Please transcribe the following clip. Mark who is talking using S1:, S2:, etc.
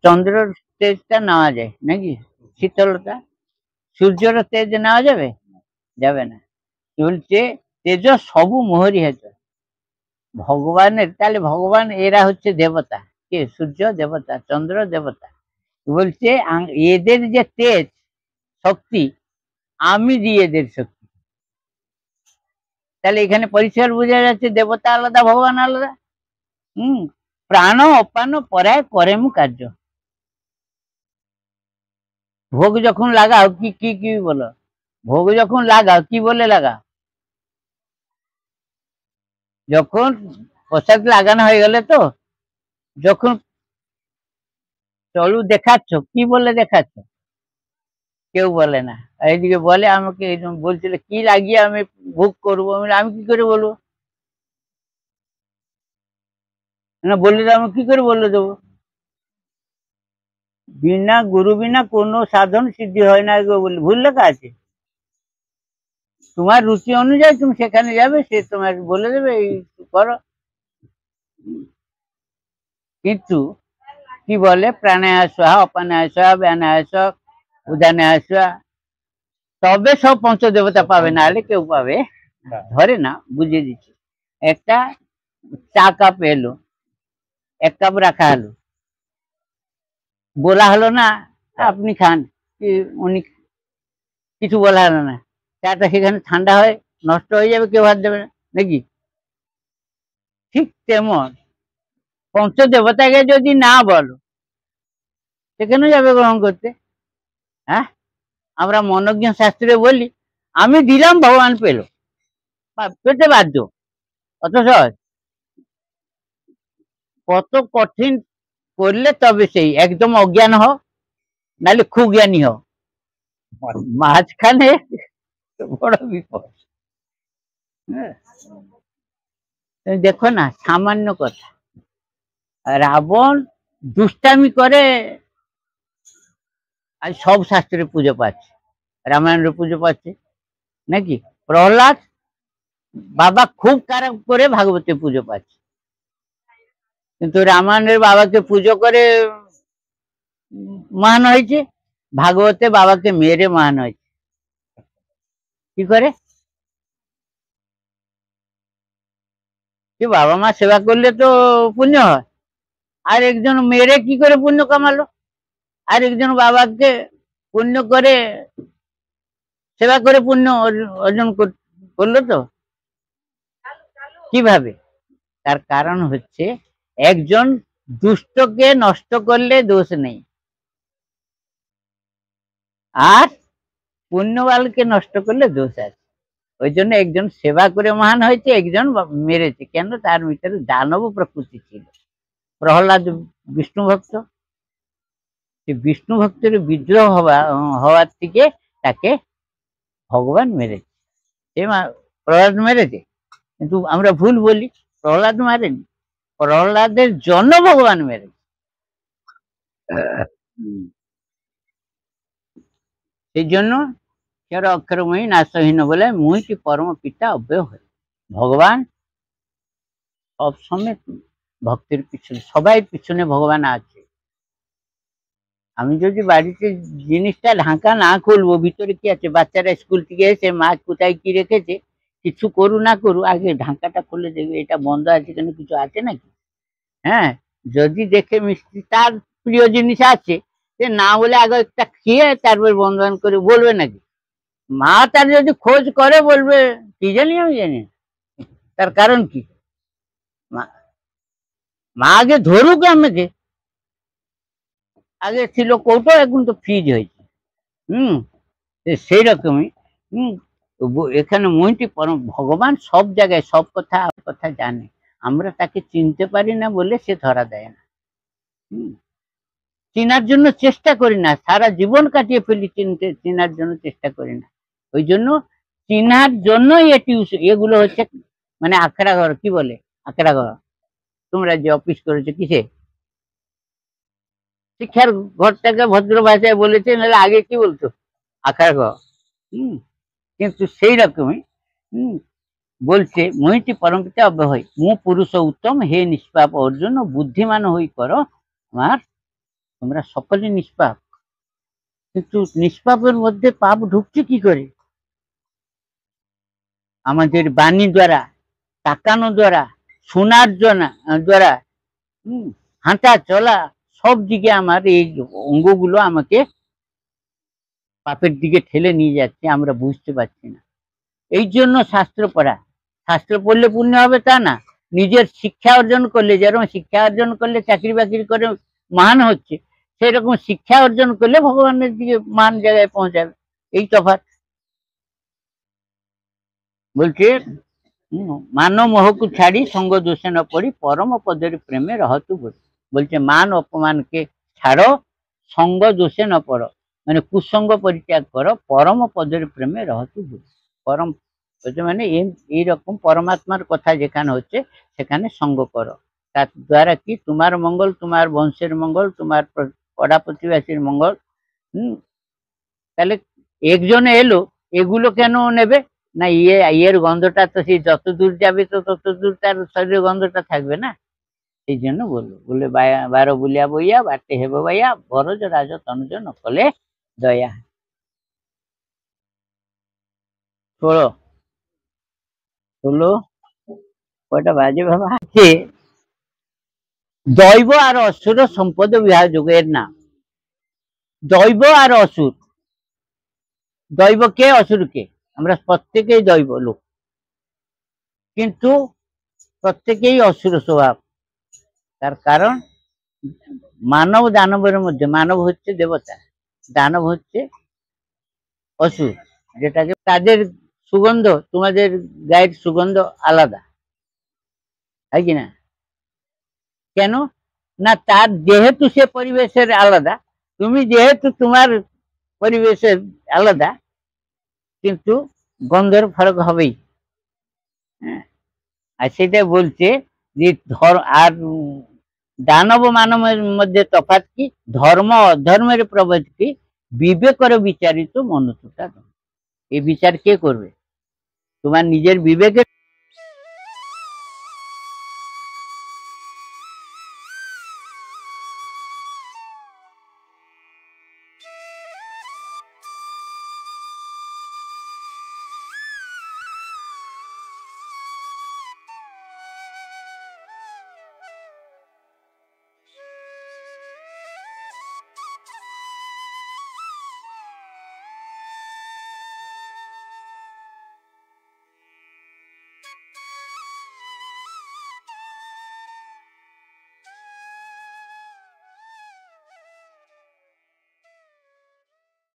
S1: চন্দ্রের তেজটা নেওয়া যায় নাকি? শীতলতা সূর্যের তেজ নেওয়া যাবে? যাবে না। কি বলছে তেজ সবু মোহরি হেত ভগবানের, তাহলে ভগবান এরা হচ্ছে দেবতা। কে? সূর্য দেবতা, চন্দ্র দেবতা। বলছে এদের যে তেজ শক্তি আমি দিই এদের শক্তি। তাহলে এখানে পরিষ্কার বোঝা যাচ্ছে দেবতা আলাদা ভগবান আলাদা। প্রাণ অপান পরায় করে মু কার্য। ভোগ যখন লাগাও কি কি কি বলো? ভোগ যখন লাগাও কি বলে লাগাও? যখন প্রসাদ লাগানো হয়ে গেলে তো যখন চলু দেখাচ্ছ কি বলে দেখাচ্ছ? কেউ বলে না। এইদিকে বলে আমাকে বলছিল কি লাগিয়ে আমি ভোগ করবো, আমি কি করে বলবো? না বললে আমি কি করে বলে দেবো? বিনা গুরু বিনা কোনো সাধন সিদ্ধি হয় না বলে ভুল লেখা আছে। তোমার রুচি অনুযায়ী তুমি সেখানে যাবে, সে তোমার বলে দেবে এই করো। কিন্তু কি বলে প্রাণায়াম স্বাহা অপানায়াম স্বাহা ব্যানায়াম স্বাহা উদানায়াম স্বাহা, তবে সব পঞ্চদেবতা পাবে, না হলে কেউ পাবে ধরে না। বুঝিয়ে দিচ্ছি। একটা চা কাপ এলো, এক কাপ রাখা হলো, বলা হলো না আপনি খান, উনি কিছু বলা হলো না, চাটা সেখানে ঠান্ডা হয় নষ্ট হয়ে যাবে, কেউ হাত দেবে না নাকি? ঠিক তেমন পঞ্চদেবতাকে যদি না বলো সেখানে যাবে গ্রহণ করতে। হ্যাঁ, আমরা মনোজ্ঞ শাস্ত্রে বলি আমি দিলাম ভগবান পেল, পেতে বাধ্য। অত সহজ? কত কঠিন করলে তবে সেই একদম অজ্ঞান হও, নাহলে খুব জ্ঞানী হও, মাঝখানে বড় বিপদ। দেখো না সামান্য কথা, রাবণ দুষ্টামি করে আজ সব শাস্ত্রে পুজো পাচ্ছে, রামায়ণের পুজো পাচ্ছে নাকি? প্রহ্লাদ বাবা খুব খারাপ করে ভাগবতে পুজো পাচ্ছে, কিন্তু রামায়ণের বাবাকে পুজো করে মহান হয়েছে, ভাগবতে বাবাকে মেরে মহান হয়েছে। কি করে? কি বাবা মা সেবা করলে তো পুণ্য হয়, আর একজন মেরে কি করে পুণ্য কামালো? আর একজন বাবাকে পুণ্য করে সেবা করে পুণ্য অর্জন করলো তো কিভাবে? তার কারণ হচ্ছে একজন দুষ্টকে নষ্ট করলে দোষ নেই, আর পুণ্যবালকে নষ্ট করলে দোষ আছে। ওই জন্য একজন সেবা করে মহান হয়েছে, একজন মেরেছে। কেন? তার ভিতরে দানব প্রকৃতি ছিল। প্রহ্লাদ বিষ্ণু ভক্ত, বিষ্ণু ভক্তের বিদ্রোহ হওয়ার থেকে তাকে ভগবান মেরেছে। প্রহ্লাদ মেরেছে, কিন্তু আমরা ভুল বলি প্রহ্লাদ মারেনি, প্রহ্লাদের জন্য ভগবান মেরেছে। সেই জন্য ক্ষর অক্ষরময়ী নাশহীন বলে মুই কি পরম পিতা অব্যয় হয়। ভগবান সবসময় ভক্তের পিছনে, সবাই পিছনে ভগবান আছে। আমি যদি বাড়িতে জিনিসটা ঢাকা না খুলবো ভিতরে কি আছে, বাচ্চারা স্কুল থেকে এসে মাছ কোথায় কি রেখেছে কিছু করু না করু আগে ঢাকাটা খুলে দেখবে এটা বন্ধ আছে কেন, কিছু আছে নাকি। হ্যাঁ, যদি দেখে মিষ্টি তার প্রিয় জিনিস আছে, সে না বলে আগে একটা খেয়ে তারপর বন্ধ করে বলবে নাকি? মা তার যদি খোঁজ করে বলবে কি জানি, আমি জানি না। তার কারণ কি? মা আগে ধরুক আমাকে। আগে ছিল কৌটো, এখন তো ফ্রিজ হয়েছে। সেই রকমই এখানে মহিটি পরম ভগবান সব জায়গায় সব কথা কথা জানে, আমরা তাকে চিনতে পারি না বলে সে ধরা দেয় না। চেনার জন্য চেষ্টা করি না, সারা জীবন কাটিয়ে ফেলি চেনার জন্য চেষ্টা করি না। ওই জন্য চেনার জন্যই এগুলো হচ্ছে মানে আখড়া ঘর। কি বলে আখড়া ঘর? তোমরা যে অফিস করেছো কিসে? শিক্ষার ঘরটাকে ভদ্র ভাষায় বলেছে, নাহলে আগে কি বলতো? আখড়া ঘর। কিন্তু সেই রকমই বলছে মহিটি পরমপিতা অব্যয় মু পুরুষ উত্তম হে নিষ্পাপ অর্জুন বুদ্ধিমান হই কর আমার তোমরা সকলে নিষ্পাপ, কিন্তু নিষ্পাপের মধ্যে পাপ ঢুকছে কি করে? আমাদের বাণী দ্বারা, তাকানো দ্বারা, শোনার দ্বারা, হাঁটা চলা সব দিকে আমার এই অঙ্গগুলো আমাকে পাপের দিকে ঠেলে নিয়ে যাচ্ছে, আমরা বুঝতে পারছি না। এই জন্য শাস্ত্র পড়া। শাস্ত্র পড়লে পুণ্য হবে তা না, নিজের শিক্ষা অর্জন করলে, যেরকম শিক্ষা অর্জন করলে চাকরি বাকরি করে মান হচ্ছে, সেরকম শিক্ষা অর্জন করলে ভগবানের দিকে মান জায়গায় পৌঁছাবে। এই তফাৎ। বলছে মানব মোহকু ছাড়ি সঙ্গ দোষে ন পড়ি পরম পদের প্রেমে রহতু বলি। বলছে মান অপমানকে ছাড়ো, সঙ্গ দোষে ন পড়ো, মানে কুসঙ্গ পরিত্যাগ করো, পরম পদের প্রেমে রহতু বলি। পরম মানে এইরকম পরমাত্মার কথা যেখানে হচ্ছে সেখানে সঙ্গ করো। তার দ্বারা কি তোমার মঙ্গল, তোমার বংশের মঙ্গল, তোমার পড়া প্রতিবেশীর মঙ্গল। তাহলে একজনে এলো, এগুলো কেন নেবে না? ইয়ের গন্ধটা তো সেই যত দূর যাবে তো তত দূর তার শরীরের গন্ধটা থাকবে না। সেই জন্য বললো, বলে বারো বুলিয়া বইয়া বাটে হেব বাইয়া, বরজ রাজ তনুজ নকলে দয়া। ষোলো কয়টা বাজে বাবা? দৈব আর অসুর সম্পদ বিবাহ যোগের নাম। দৈব আর অসুর, দৈব কে অসুর কে? আমরা প্রত্যেকেই দৈব লোক, কিন্তু প্রত্যেকেই অসুর স্বভাব। তার কারণ মানব দানবের মধ্যে, মানব হচ্ছে দেবতা, দানব হচ্ছে অসুর। যেটাকে তাদের সুগন্ধ, তোমাদের গায়ের সুগন্ধ আলাদা, হয় কিনা? কেন না? তার যেহেতু সে পরিবেশের আলাদা, তুমি যেহেতু তোমার পরিবেশের আলাদা, কিন্তু গন্ধের ফারাক হবেই। হ্যাঁ, আর সেটা বলছে যে আর দানব মানবের মধ্যে তফাৎ কি? ধর্ম অধর্মের প্রভেদ কি? বিবেকের বিচারিত মনুষ্যটা। এই বিচার কে করবে? তোমার নিজের বিবেকের